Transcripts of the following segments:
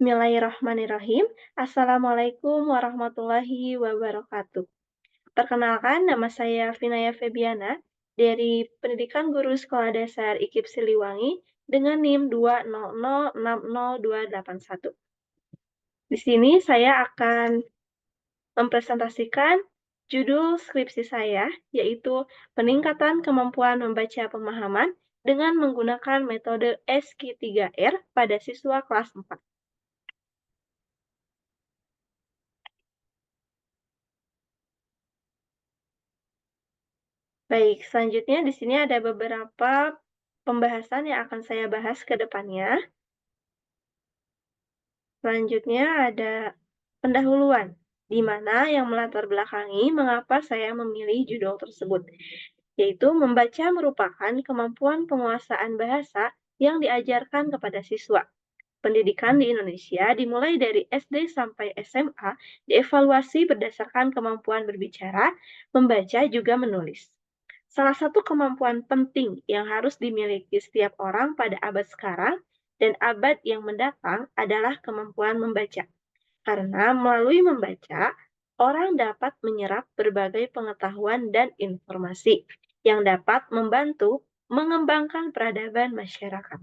Bismillahirrahmanirrahim. Assalamualaikum warahmatullahi wabarakatuh. Perkenalkan, nama saya Vinaya Febiana dari Pendidikan Guru Sekolah Dasar IKIP Siliwangi dengan NIM 200600281. Di sini saya akan mempresentasikan judul skripsi saya, yaitu Peningkatan Kemampuan Membaca Pemahaman dengan menggunakan metode SQ3R pada siswa kelas 4. Baik, selanjutnya di sini ada beberapa pembahasan yang akan saya bahas ke depannya. Selanjutnya ada pendahuluan, di mana yang melatar belakangi mengapa saya memilih judul tersebut, yaitu membaca merupakan kemampuan penguasaan bahasa yang diajarkan kepada siswa. Pendidikan di Indonesia dimulai dari SD sampai SMA, dievaluasi berdasarkan kemampuan berbicara, membaca, juga menulis. Salah satu kemampuan penting yang harus dimiliki setiap orang pada abad sekarang dan abad yang mendatang adalah kemampuan membaca. Karena melalui membaca, orang dapat menyerap berbagai pengetahuan dan informasi yang dapat membantu mengembangkan peradaban masyarakat.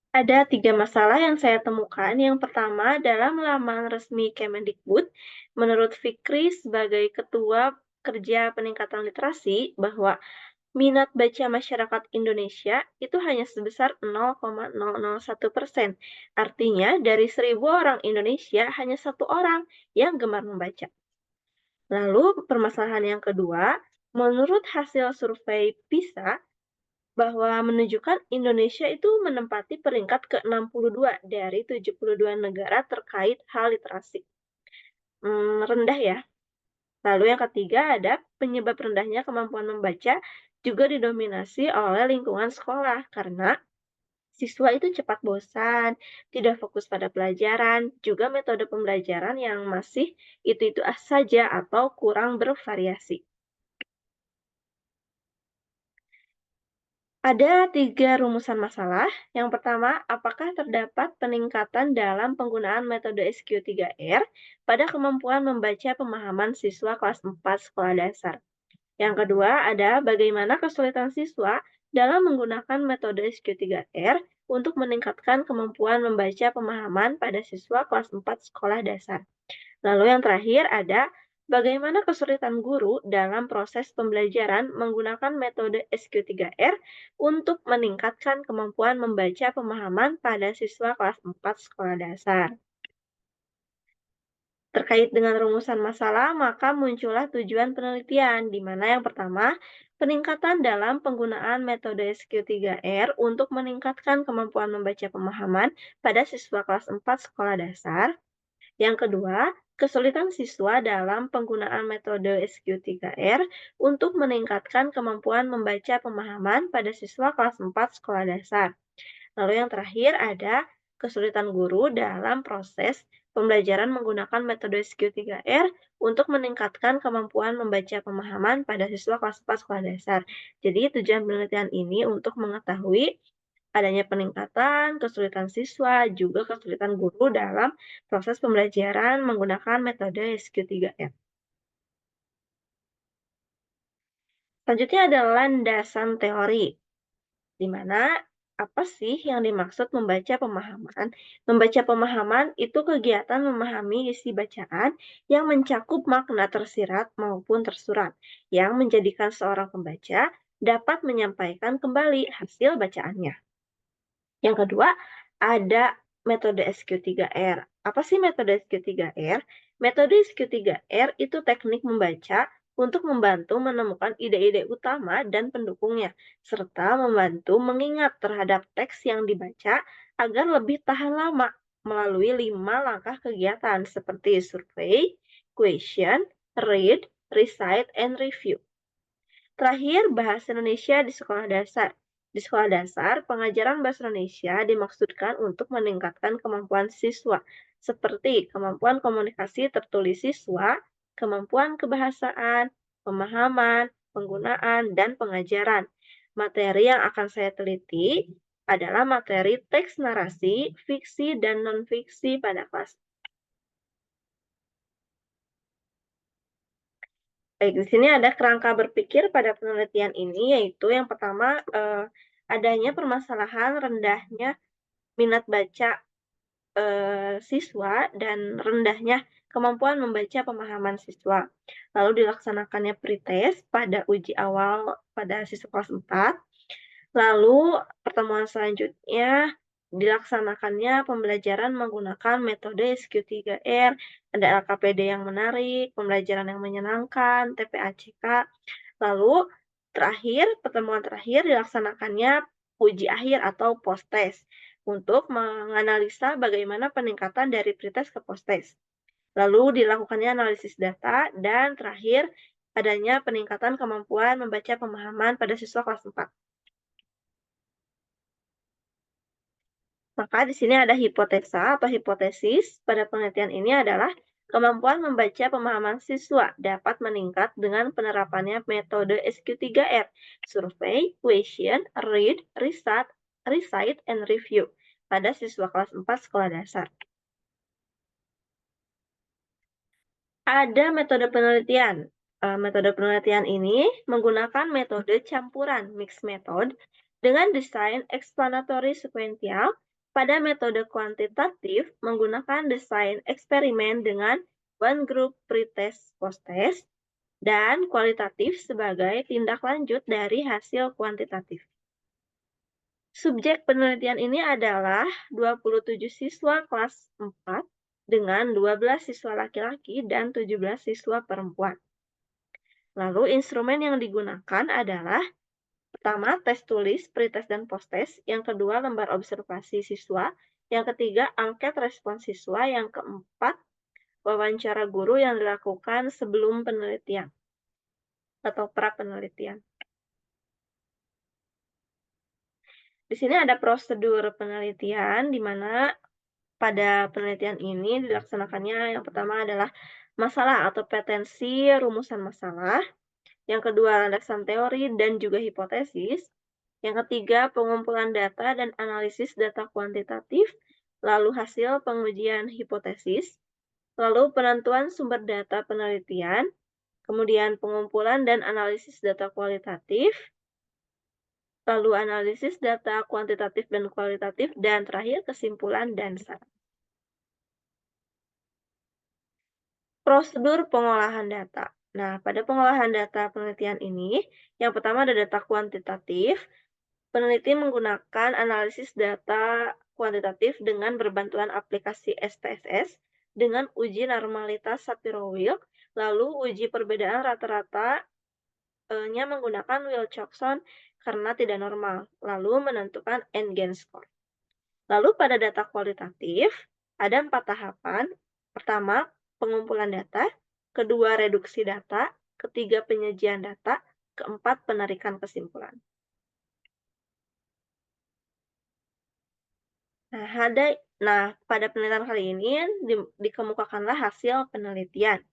Ada 3 masalah yang saya temukan. Yang pertama, dalam laman resmi Kemendikbud, menurut Fikri sebagai Ketua Kerja Peningkatan Literasi, bahwa minat baca masyarakat Indonesia itu hanya sebesar 0,001%. Artinya, dari 1.000 orang Indonesia, hanya 1 orang yang gemar membaca. Lalu, permasalahan yang kedua, menurut hasil survei PISA, bahwa menunjukkan Indonesia itu menempati peringkat ke-62 dari 72 negara terkait hal literasi. Rendah ya. Lalu yang ketiga ada penyebab rendahnya kemampuan membaca juga didominasi oleh lingkungan sekolah karena siswa itu cepat bosan, tidak fokus pada pelajaran, juga metode pembelajaran yang masih itu-itu saja atau kurang bervariasi. Ada 3 rumusan masalah. Yang pertama, apakah terdapat peningkatan dalam penggunaan metode SQ3R pada kemampuan membaca pemahaman siswa kelas 4 sekolah dasar? Yang kedua, ada bagaimana kesulitan siswa dalam menggunakan metode SQ3R untuk meningkatkan kemampuan membaca pemahaman pada siswa kelas 4 sekolah dasar. Lalu yang terakhir ada bagaimana kesulitan guru dalam proses pembelajaran menggunakan metode SQ3R untuk meningkatkan kemampuan membaca pemahaman pada siswa kelas 4 sekolah dasar. Terkait dengan rumusan masalah, maka muncullah tujuan penelitian, di mana yang pertama, peningkatan dalam penggunaan metode SQ3R untuk meningkatkan kemampuan membaca pemahaman pada siswa kelas 4 sekolah dasar. Yang kedua, kesulitan siswa dalam penggunaan metode SQ3R untuk meningkatkan kemampuan membaca pemahaman pada siswa kelas 4 sekolah dasar. Lalu yang terakhir ada kesulitan guru dalam proses pembelajaran menggunakan metode SQ3R untuk meningkatkan kemampuan membaca pemahaman pada siswa kelas 4 sekolah dasar. Jadi tujuan penelitian ini untuk mengetahui adanya peningkatan kesulitan siswa, juga kesulitan guru dalam proses pembelajaran menggunakan metode SQ3R. Selanjutnya ada landasan teori, di mana apa sih yang dimaksud membaca pemahaman? Membaca pemahaman itu kegiatan memahami isi bacaan yang mencakup makna tersirat maupun tersurat, yang menjadikan seorang pembaca dapat menyampaikan kembali hasil bacaannya. Yang kedua, ada metode SQ3R. Apa sih metode SQ3R? Metode SQ3R itu teknik membaca untuk membantu menemukan ide-ide utama dan pendukungnya, serta membantu mengingat terhadap teks yang dibaca agar lebih tahan lama melalui 5 langkah kegiatan seperti survei, question, read, recite, and review. Terakhir, bahasa Indonesia di sekolah dasar. Di sekolah dasar, pengajaran bahasa Indonesia dimaksudkan untuk meningkatkan kemampuan siswa, seperti kemampuan komunikasi tertulis siswa, kemampuan kebahasaan, pemahaman, penggunaan, dan pengajaran. Materi yang akan saya teliti adalah materi teks narasi, fiksi, dan non-fiksi pada kelas. Baik, di sini ada kerangka berpikir pada penelitian ini, yaitu yang pertama, adanya permasalahan rendahnya minat baca siswa dan rendahnya kemampuan membaca pemahaman siswa. Lalu dilaksanakannya pretest pada uji awal pada siswa kelas 4. Lalu pertemuan selanjutnya dilaksanakannya pembelajaran menggunakan metode SQ3R, ada LKPD yang menarik, pembelajaran yang menyenangkan, TPACK. Lalu pertemuan terakhir dilaksanakannya uji akhir atau post-test untuk menganalisa bagaimana peningkatan dari pretest ke post-test. Lalu dilakukannya analisis data dan terakhir adanya peningkatan kemampuan membaca pemahaman pada siswa kelas 4. Maka di sini ada hipotesa atau hipotesis pada penelitian ini adalah kemampuan membaca pemahaman siswa dapat meningkat dengan penerapannya metode SQ3R, Survey, Question, Read, Recite, and Review pada siswa kelas 4 sekolah dasar. Ada metode penelitian. Metode penelitian ini menggunakan metode campuran mixed method dengan desain explanatory sequential. Pada metode kuantitatif menggunakan desain eksperimen dengan one group pretest post-test dan kualitatif sebagai tindak lanjut dari hasil kuantitatif. Subjek penelitian ini adalah 27 siswa kelas 4 dengan 12 siswa laki-laki dan 17 siswa perempuan. Lalu instrumen yang digunakan adalah pertama, tes tulis, pretest dan post-test. Yang kedua, lembar observasi siswa. Yang ketiga, angket respons siswa. Yang keempat, wawancara guru yang dilakukan sebelum penelitian atau pra-penelitian. Di sini ada prosedur penelitian, di mana pada penelitian ini dilaksanakannya yang pertama adalah masalah atau petensi rumusan masalah. Yang kedua, landasan teori dan juga hipotesis. Yang ketiga, pengumpulan data dan analisis data kuantitatif, lalu hasil pengujian hipotesis, lalu penentuan sumber data penelitian, kemudian pengumpulan dan analisis data kualitatif, lalu analisis data kuantitatif dan kualitatif, dan terakhir kesimpulan dan saran. Prosedur pengolahan data. Nah, pada pengolahan data penelitian ini, yang pertama ada data kuantitatif. Peneliti menggunakan analisis data kuantitatif dengan berbantuan aplikasi SPSS dengan uji normalitas Shapiro-Wilk, lalu uji perbedaan rata-ratanya menggunakan Wilcoxon karena tidak normal, lalu menentukan N-gain score. Lalu pada data kualitatif, ada 4 tahapan. Pertama, pengumpulan data. Kedua, reduksi data. Ketiga, penyajian data. Keempat, penarikan kesimpulan. Nah, pada penelitian kali ini dikemukakanlah hasil penelitian.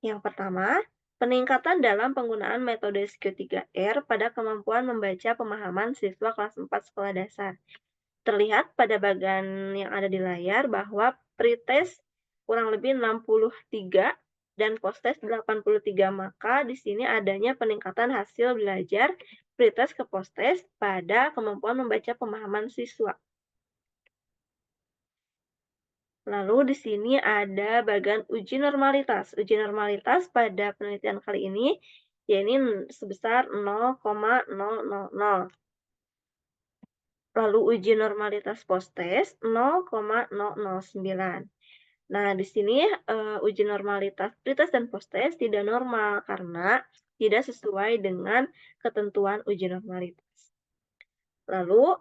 Yang pertama, peningkatan dalam penggunaan metode SQ3R pada kemampuan membaca pemahaman siswa kelas 4 sekolah dasar. Terlihat pada bagian yang ada di layar bahwa pretest kurang lebih 63 dan post-test 83, maka di sini adanya peningkatan hasil belajar pretest ke post-test pada kemampuan membaca pemahaman siswa. Lalu di sini ada bagian uji normalitas. Uji normalitas pada penelitian kali ini yaitu sebesar 0,000. Lalu uji normalitas post-test 0,009. Nah, di sini uji normalitas pretest dan post-test tidak normal karena tidak sesuai dengan ketentuan uji normalitas. Lalu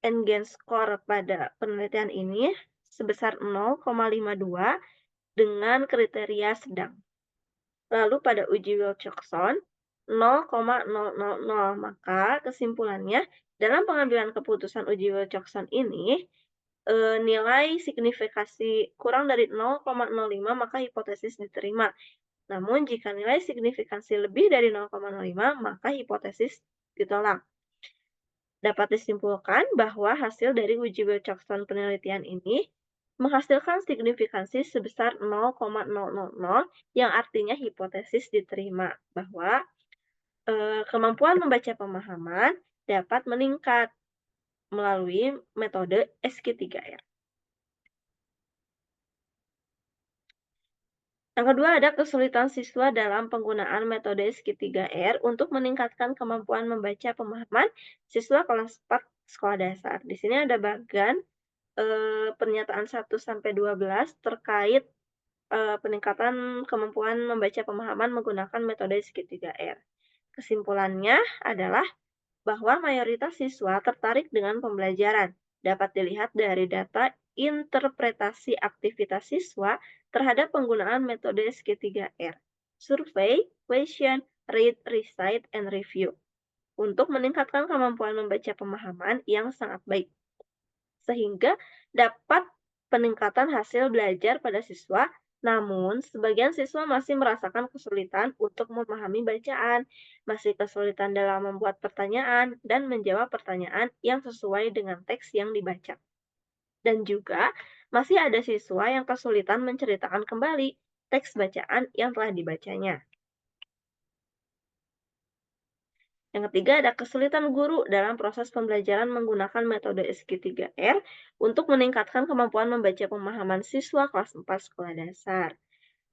N-gain score pada penelitian ini sebesar 0,52 dengan kriteria sedang. Lalu pada uji Wilcoxon 0,000, maka kesimpulannya dalam pengambilan keputusan uji Wilcoxon ini nilai signifikasi kurang dari 0,05 maka hipotesis diterima. Namun jika nilai signifikansi lebih dari 0,05 maka hipotesis ditolak. Dapat disimpulkan bahwa hasil dari uji Wilcoxon penelitian ini menghasilkan signifikansi sebesar 0,000 yang artinya hipotesis diterima bahwa kemampuan membaca pemahaman dapat meningkat melalui metode SQ3R. Yang kedua ada kesulitan siswa dalam penggunaan metode SQ3R untuk meningkatkan kemampuan membaca pemahaman siswa kelas 4 sekolah dasar. Di sini ada bagan pernyataan 1-12 terkait peningkatan kemampuan membaca pemahaman menggunakan metode SQ3R. Kesimpulannya adalah bahwa mayoritas siswa tertarik dengan pembelajaran. Dapat dilihat dari data interpretasi aktivitas siswa terhadap penggunaan metode SQ3R. Survey, question, read, recite, and review. Untuk meningkatkan kemampuan membaca pemahaman yang sangat baik. Sehingga dapat peningkatan hasil belajar pada siswa, namun sebagian siswa masih merasakan kesulitan untuk memahami bacaan, masih kesulitan dalam membuat pertanyaan dan menjawab pertanyaan yang sesuai dengan teks yang dibaca. Dan juga masih ada siswa yang kesulitan menceritakan kembali teks bacaan yang telah dibacanya. Yang ketiga ada kesulitan guru dalam proses pembelajaran menggunakan metode SQ3R untuk meningkatkan kemampuan membaca pemahaman siswa kelas 4 sekolah dasar.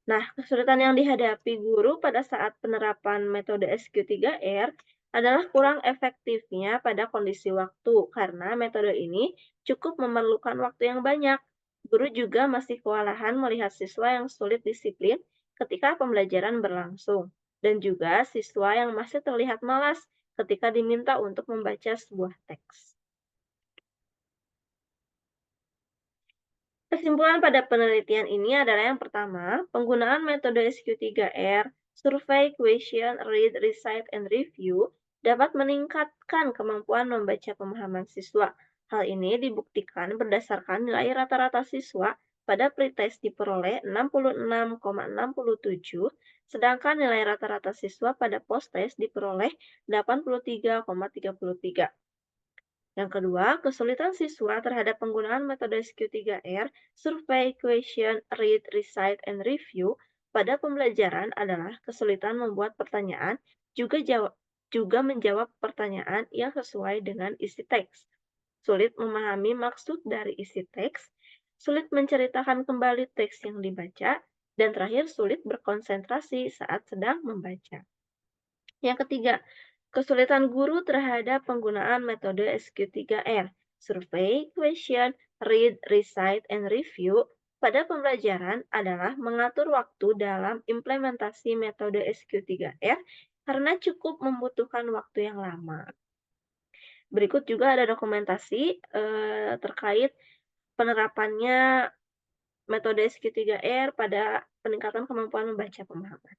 Nah, kesulitan yang dihadapi guru pada saat penerapan metode SQ3R adalah kurang efektifnya pada kondisi waktu karena metode ini cukup memerlukan waktu yang banyak. Guru juga masih kewalahan melihat siswa yang sulit disiplin ketika pembelajaran berlangsung dan juga siswa yang masih terlihat malas ketika diminta untuk membaca sebuah teks. Kesimpulan pada penelitian ini adalah yang pertama, penggunaan metode SQ3R, Survey, Question, Read, Recite, and Review dapat meningkatkan kemampuan membaca pemahaman siswa. Hal ini dibuktikan berdasarkan nilai rata-rata siswa pada pretest diperoleh 66,67, sedangkan nilai rata-rata siswa pada posttest diperoleh 83,33. Yang kedua, kesulitan siswa terhadap penggunaan metode SQ3R, Survey, Question, Read, Recite, and Review pada pembelajaran adalah kesulitan membuat pertanyaan juga menjawab pertanyaan yang sesuai dengan isi teks, sulit memahami maksud dari isi teks, sulit menceritakan kembali teks yang dibaca, dan terakhir sulit berkonsentrasi saat sedang membaca. Yang ketiga, kesulitan guru terhadap penggunaan metode SQ3R, Survey, Question, Read, Recite, and Review pada pembelajaran adalah mengatur waktu dalam implementasi metode SQ3R karena cukup membutuhkan waktu yang lama. Berikut juga ada dokumentasi terkait penerapannya metode SQ3R pada peningkatan kemampuan membaca pemahaman.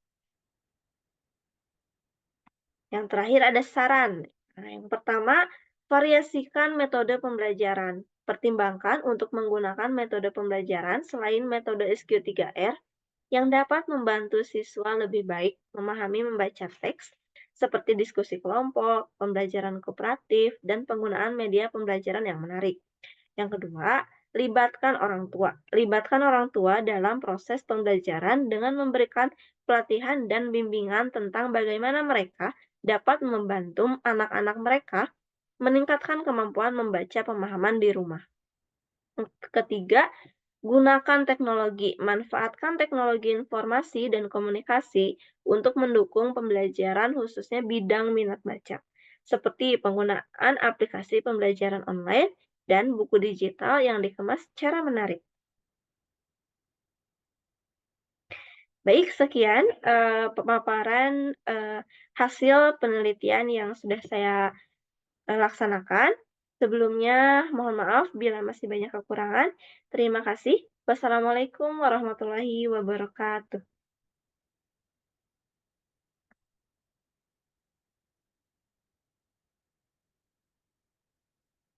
Yang terakhir ada saran. Nah, yang pertama, variasikan metode pembelajaran. Pertimbangkan untuk menggunakan metode pembelajaran selain metode SQ3R yang dapat membantu siswa lebih baik memahami membaca teks, seperti diskusi kelompok, pembelajaran kooperatif, dan penggunaan media pembelajaran yang menarik. Yang kedua, libatkan orang tua. Libatkan orang tua dalam proses pembelajaran dengan memberikan pelatihan dan bimbingan tentang bagaimana mereka dapat membantu anak-anak mereka meningkatkan kemampuan membaca pemahaman di rumah. Ketiga, gunakan teknologi. Manfaatkan teknologi informasi dan komunikasi untuk mendukung pembelajaran khususnya bidang minat baca, seperti penggunaan aplikasi pembelajaran online dan buku digital yang dikemas secara menarik. Baik, sekian pemaparan hasil penelitian yang sudah saya laksanakan. Sebelumnya, mohon maaf bila masih banyak kekurangan. Terima kasih. Wassalamualaikum warahmatullahi wabarakatuh.